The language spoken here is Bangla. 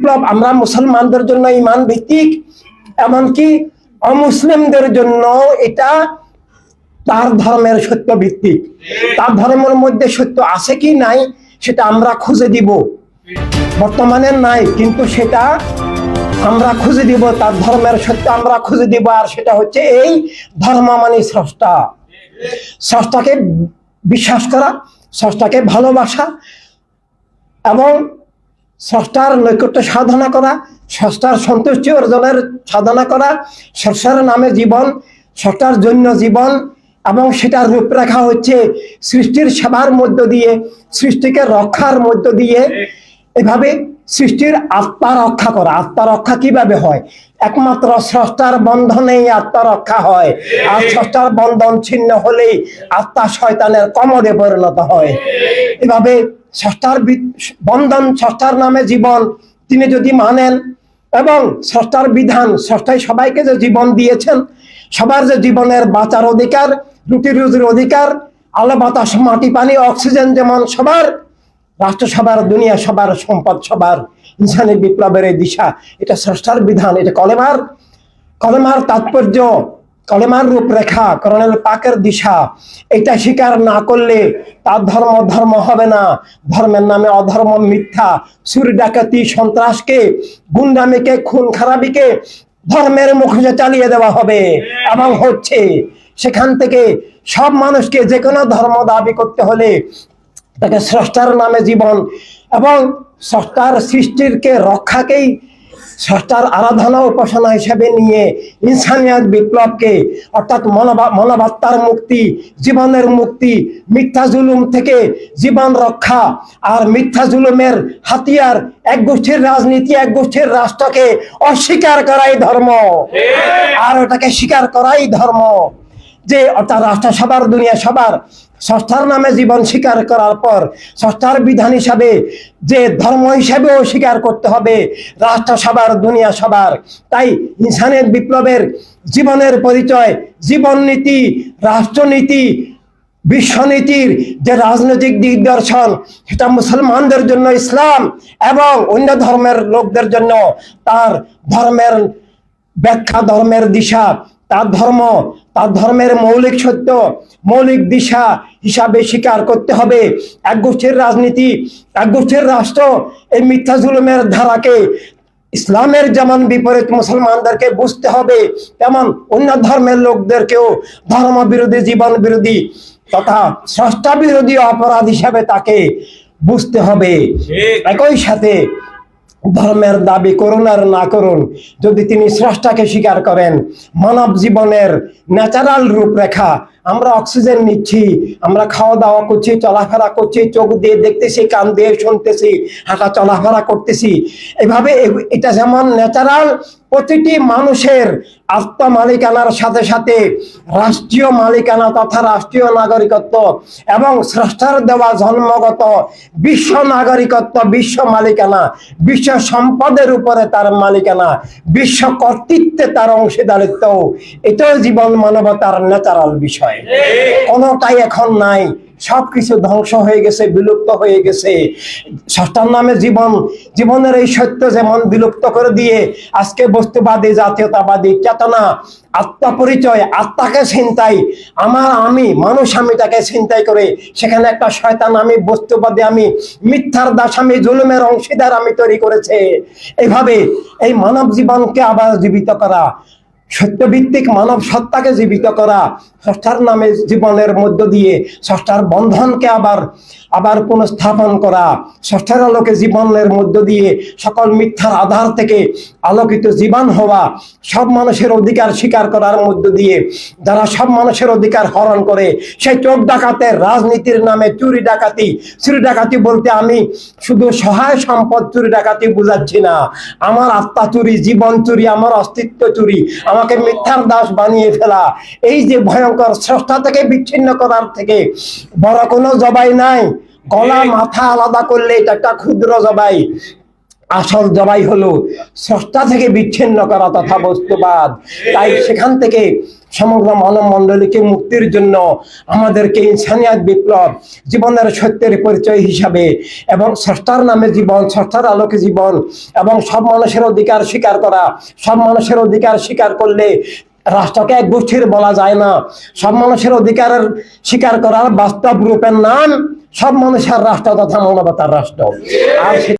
বিপ্লব আমরা মুসলমানদের জন্য ঈমান ভিত্তিক, এমনকি অমুসলিমদের জন্য এটা তার ধর্মের সত্য ভিত্তিক। তার ধর্মের মধ্যে সত্য আছে কি নাই সেটা আমরা খুঁজে দিব, বর্তমানে নাই, কিন্তু সেটা আমরা খুঁজে দিব, তার ধর্মের সত্য আমরা খুঁজে দিব। আর সেটা হচ্ছে এই ধর্ম মানে স্রষ্টা, স্রষ্টাকে বিশ্বাস করা, স্রষ্টাকে ভালোবাসা এবং স্রষ্টার নৈকট্য সাধনা করা, স্রষ্টার সন্তুষ্টি অর্জনের সাধনা করা, স্রষ্টার নামে জীবন, স্রষ্টার জন্য জীবন, এবং সেটার রূপরেখা হচ্ছে সৃষ্টির সেবার মধ্য দিয়ে, সৃষ্টিকে রক্ষার মধ্য দিয়ে, এভাবে সৃষ্টির আত্মা রক্ষা করা। আত্মা রক্ষা কিভাবে হয়? একমাত্র স্রষ্টার বন্ধনেই আত্মা রক্ষা হয়। আর স্রষ্টার বন্ধন ছিন্ন হলেই আত্মা শয়তানের কমরে পরিণত হয়। এভাবে স্রষ্টার বন্ধন, স্রষ্টার নামে জীবন তিনি যদি মানেন, এবং স্রষ্টার বিধান, স্রষ্টাই সবাইকে যে জীবন দিয়েছেন, সবার যে জীবনের বাঁচার অধিকার, রুটি রুজির অধিকার, আলো বাতাস মাটি পানি অক্সিজেন যেমন সবার, রাষ্ট্র সবার, দুনিয়া সবার, সম্পদ সবার, ইনসানি বিপ্লবের এই দিশা, এটা স্রষ্টার বিধান। এটা কলেমার তাৎপর্য, কলেমার রূপরেখা, করণের পাকের দিশা। এটা স্বীকার না করলে তার ধর্ম হবে না। ধর্মের নামে অধর্ম, মিথ্যা, চুরি ডাকাতি, সন্ত্রাসকে, গুন্ডামিকে, খুন খারাপিকে ধর্মের মুখে চালিয়ে দেওয়া হবে এবং হচ্ছে। সেখান থেকে সব মানুষকে যে কোনো ধর্ম দাবি করতে হলে তাকে স্রষ্টার নামে জীবন এবং স্রষ্টার সৃষ্টিরকে রক্ষাকেই স্রষ্টার আরাধনা উপাসনা হিসেবে নিয়ে ইনসানিয়াত বিপ্লবকে, অর্থাৎ মানবাত্মার মুক্তি, জীবনের মুক্তি, মিথ্যা জুলুম থেকে জীবন রক্ষা, আর মিথ্যা জুলুমের হাতিয়ার এক গোষ্ঠীর রাজনীতি, এক গোষ্ঠীর রাষ্ট্রকে অস্বীকার করাই ধর্ম, আর ওটাকে স্বীকার করাই ধর্ম। যে অর্থাৎ রাষ্ট্র সবার, দুনিয়া সবার, স্রষ্টার নামে জীবন স্বীকার করার পর স্রষ্টার বিধান হিসাবে যে ধর্ম হিসাবেও স্বীকার করতে হবে রাষ্ট্র সবার, দুনিয়া সবার। তাই ইনসানিয়ত বিপ্লবের জীবনের পরিচয়, জীবন নীতি, রাষ্ট্রনীতি, বিশ্বনীতির যে রাজনৈতিক দিক দর্শন, সেটা মুসলমানদের জন্য ইসলাম এবং অন্য ধর্মের লোকদের জন্য তার ধর্মের ব্যাখ্যা, ধর্মের দিশা, তার ধর্মের মৌলিক সত্য, মৌলিক দিশা হিসাবে স্বীকার করতে হবে। এক গোষ্ঠীর রাজনীতি, এক গোষ্ঠীর রাষ্ট্র, এই মিথ্যা জুলুমের ধারাকে ইসলামের যেমন বিপরীত মুসলমানদেরকে বুঝতে হবে, তেমন অন্য ধর্মের লোকদেরকেও ধর্ম বিরোধী, জীবন বিরোধী তথা স্রষ্টা বিরোধী অপরাধ হিসাবে তাকে বুঝতে হবে। একই সাথে ধর্মের দাবি করুন আর না করুন, যদি তিনি স্রষ্টাকে স্বীকার করেন, মানব জীবনের ন্যাচারাল রূপরেখা, আমরা অক্সিজেন নিচ্ছি, আমরা খাওয়া দাওয়া করছি, চলাফেরা করছি, চোখ দিয়ে দেখতেছি, কান দিয়ে শুনতেছি, হাঁটা চলাফেরা করতেছি, এভাবে এটা যেমন ন্যাচারাল, প্রতিটি মানুষের আত্মা মালিকানার সাথে সাথে রাষ্ট্রীয় মালিকানা তথা রাষ্ট্রীয় নাগরিকত্ব এবং স্রষ্টার দেওয়া জন্মগত বিশ্ব নাগরিকত্ব, বিশ্ব মালিকানা, বিশ্ব সম্পদের উপরে তার মালিকানা, বিশ্ব কর্তৃত্বে তার অংশীদারিত্ব, এটাও জীবন মানবতার ন্যাচারাল বিষয়। কোনোটাই এখন নাই, সবকিছু ধ্বংস হয়ে গেছে, বিলুপ্ত হয়ে গেছে। স্রষ্টার নামে জীবনের এই সত্য যেমন বিলুপ্ত করে দিয়ে আজকে বস্তুবাদী, জাতীয়তাবাদী চেতনা, আত্মপরিচয়, আত্মাকে ছিনতাই, আমিটাকে ছিনতাই করে সেখানে একটা শয়তান আমি, বস্তুবাদী আমি, মিথ্যার দাস আমি, জুলুমের অংশীদার আমি তৈরি করেছে। এইভাবে এই মানব জীবনকে আবার জীবিত করা, সত্যভিত্তিক মানব সত্তাকে জীবিত করা, স্রষ্টার নামে জীবনের মধ্য দিয়ে স্রষ্টার বন্ধনকে আবার পুনঃস্থাপন করা, স্রষ্টার আলোকে জীবনের মধ্য দিয়ে সকল মিথ্যার আধার থেকে আলোকিত জীবন হওয়া, সব মানুষের অধিকার স্বীকার করার মধ্য দিয়ে যারা সব মানুষের অধিকার হরণ করে, সেই চোর ডাকাতের রাজনীতির নামে চুরি ডাকাতি বলতে আমি শুধু সহায় সম্পদ চুরি ডাকাতি বুঝাচ্ছি না, আমার আত্মা চুরি, জীবন চুরি, আমার অস্তিত্ব চুরি, আমাকে মিথ্যার দাস বানিয়ে ফেলা। এই যে ভয়ঙ্কর স্রষ্টা থেকে বিচ্ছিন্ন করার থেকে বড় কোনো জবাই নাই। গলা মাথা আলাদা করলে এটা একটা ক্ষুদ্র জবাই, আসল জবাই হলো স্রষ্টা থেকে বিচ্ছিন্ন করা তথা বস্তুবাদ। তাই সেখান থেকে সমগ্র মানব মণ্ডলীকে মুক্তির জন্য আমাদেরকে ইনসানিয়াত বিপ্লব, জীবনের সত্যের পরিচয় হিসাবে এবং স্রষ্টার নামে জীবন, স্রষ্টার আলোকে জীবন এবং সব মানুষের অধিকার স্বীকার করা। সব মানুষের অধিকার স্বীকার করলে রাষ্ট্রকে এক গোষ্ঠীর বলা যায় না। সব মানুষের অধিকারের স্বীকার করার বাস্তব রূপের নাম সব মানুষের রাষ্ট্র তথা মানবতার রাষ্ট্র। আর